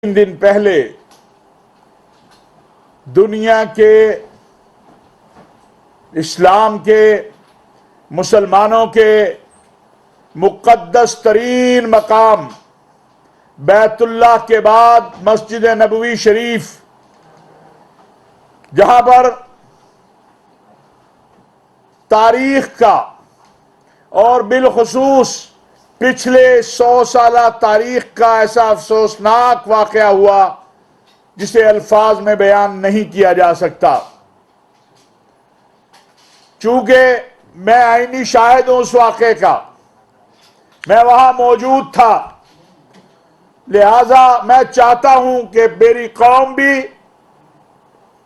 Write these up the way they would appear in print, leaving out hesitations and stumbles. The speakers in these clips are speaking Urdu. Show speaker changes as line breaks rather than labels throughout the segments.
تین دن پہلے دنیا کے اسلام کے مسلمانوں کے مقدس ترین مقام بیت اللہ کے بعد مسجد نبوی شریف، جہاں پر تاریخ کا اور بالخصوص پچھلے 100 سالہ تاریخ کا ایسا افسوسناک واقعہ ہوا جسے الفاظ میں بیان نہیں کیا جا سکتا۔ چونکہ میں عینی شاہد ہوں اس واقعے کا، میں وہاں موجود تھا، لہذا میں چاہتا ہوں کہ میری قوم بھی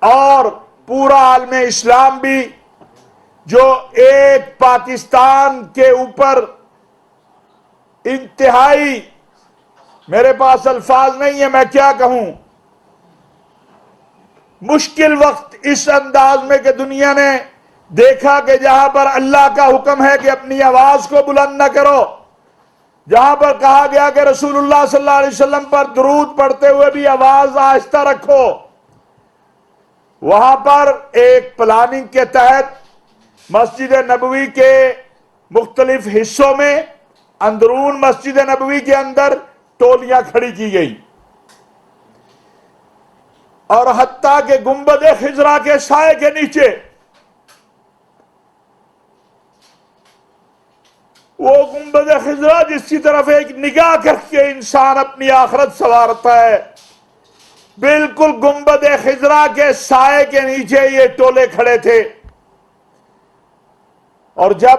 اور پورا عالم اسلام بھی جو ایک پاکستان کے اوپر انتہائی، میرے پاس الفاظ نہیں ہے میں کیا کہوں، مشکل وقت اس انداز میں کہ دنیا نے دیکھا کہ جہاں پر اللہ کا حکم ہے کہ اپنی آواز کو بلند نہ کرو، جہاں پر کہا گیا کہ رسول اللہ صلی اللہ علیہ وسلم پر درود پڑھتے ہوئے بھی آواز آہستہ رکھو، وہاں پر ایک پلاننگ کے تحت مسجد نبوی کے مختلف حصوں میں اندرون مسجد نبوی کے اندر ٹولیاں کھڑی کی گئی، اور حتیٰ کہ گنبد خضرا کے سائے کے نیچے وہ گنبد خضرا جس کی طرف ایک نگاہ کر کے انسان اپنی آخرت سنوارتا ہے، بالکل گنبد خضرا کے سائے کے نیچے یہ ٹولے کھڑے تھے۔ اور جب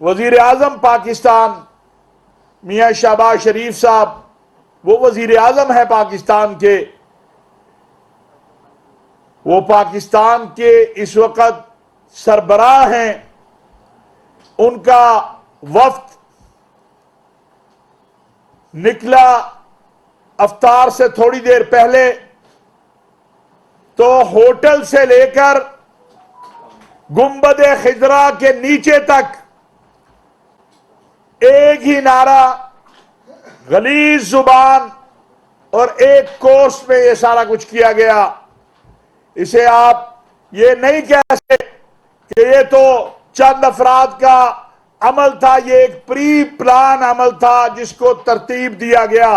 وزیر اعظم پاکستان میاں شہباز شریف صاحب، وہ وزیر اعظم ہے پاکستان کے، وہ پاکستان کے اس وقت سربراہ ہیں، ان کا وفد نکلا افطار سے تھوڑی دیر پہلے، تو ہوٹل سے لے کر گنبد خضرا کے نیچے تک ایک ہی نعرہ، غلیظ زبان اور ایک کورس میں یہ سارا کچھ کیا گیا۔ اسے آپ یہ نہیں کہہ سکتے کہ یہ تو چند افراد کا عمل تھا، یہ ایک پری پلان عمل تھا جس کو ترتیب دیا گیا۔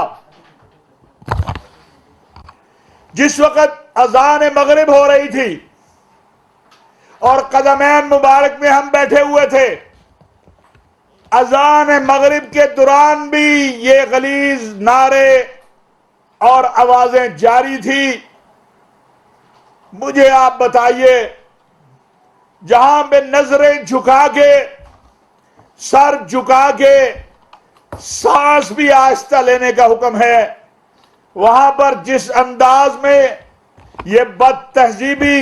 جس وقت اذان مغرب ہو رہی تھی اور قدمین مبارک میں ہم بیٹھے ہوئے تھے، اذان مغرب کے دوران بھی یہ غلیظ نعرے اور آوازیں جاری تھی۔ مجھے آپ بتائیے، جہاں پہ نظریں جھکا کے، سر جھکا کے، سانس بھی آہستہ لینے کا حکم ہے، وہاں پر جس انداز میں یہ بد تہذیبی،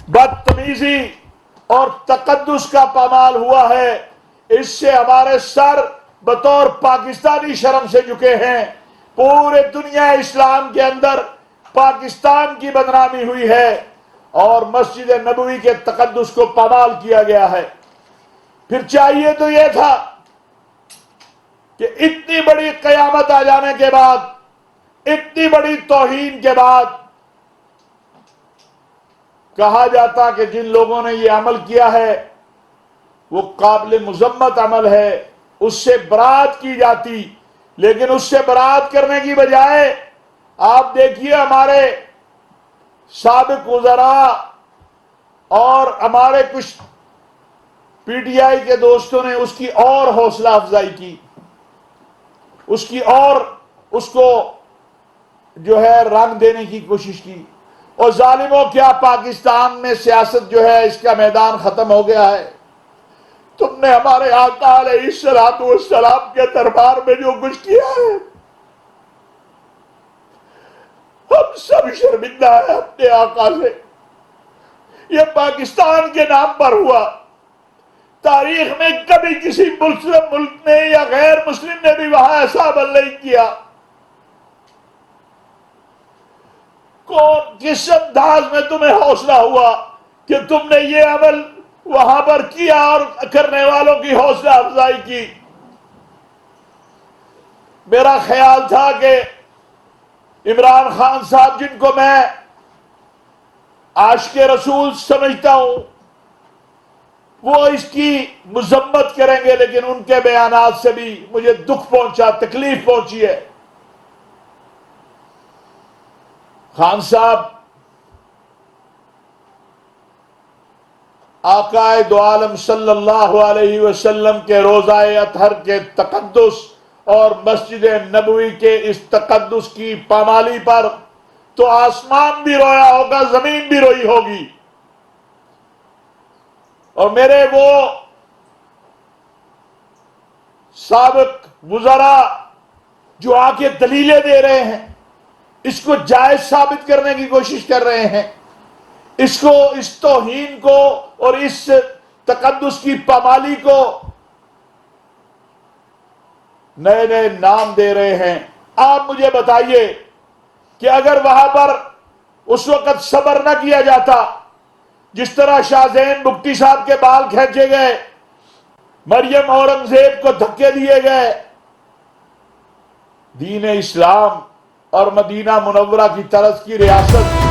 بدتمیزی اور تقدس کا پامال ہوا ہے، اس سے ہمارے سر بطور پاکستانی شرم سے جھکے ہیں۔ پورے دنیا اسلام کے اندر پاکستان کی بدنامی ہوئی ہے اور مسجد نبوی کے تقدس کو پامال کیا گیا ہے۔ پھر چاہیے تو یہ تھا کہ اتنی بڑی قیامت آ جانے کے بعد، اتنی بڑی توہین کے بعد کہا جاتا کہ جن لوگوں نے یہ عمل کیا ہے وہ قابل مذمت عمل ہے، اس سے برات کی جاتی، لیکن اس سے برات کرنے کی بجائے آپ دیکھیے ہمارے سابق وزراء اور ہمارے کچھ پی ٹی آئی کے دوستوں نے اس کی اور حوصلہ افزائی کی، اس کی اور اس کو جو ہے رنگ دینے کی کوشش کی۔ اور ظالموں، کیا پاکستان میں سیاست جو ہے اس کا میدان ختم ہو گیا ہے؟ تم نے ہمارے آقا علیہ الصلوۃ والسلام کے دربار میں جو کچھ کیا ہے، ہم سب شرمندہ ہیں اپنے آقا سے۔ یہ پاکستان کے نام پر ہوا، تاریخ میں کبھی کسی مسلم ملک نے یا غیر مسلم نے بھی وہاں ایسا عمل نہیں کیا۔ کس انداز میں تمہیں حوصلہ ہوا کہ تم نے یہ عمل وہاں پر کیا اور کرنے والوں کی حوصلہ افزائی کی؟ میرا خیال تھا کہ عمران خان صاحب جن کو میں عاشق رسول سمجھتا ہوں وہ اس کی مذمت کریں گے، لیکن ان کے بیانات سے بھی مجھے دکھ پہنچا، تکلیف پہنچی ہے۔ خان صاحب آقا دو عالم صلی اللہ علیہ وسلم کے روضہ اطہر کے تقدس اور مسجد نبوی کے اس تقدس کی پامالی پر تو آسمان بھی رویا ہوگا، زمین بھی روئی ہوگی، اور میرے وہ سابق وزراء جو آ کے دلیلیں دے رہے ہیں، اس کو جائز ثابت کرنے کی کوشش کر رہے ہیں، اس توہین کو اور اس تقدس کی پامالی کو نئے نئے نام دے رہے ہیں۔ آپ مجھے بتائیے کہ اگر وہاں پر اس وقت صبر نہ کیا جاتا، جس طرح شاہ زین بگٹی صاحب کے بال کھینچے گئے، مریم اورنگزیب کو دھکے دیے گئے، دین اسلام اور مدینہ منورہ کی طرز کی ریاست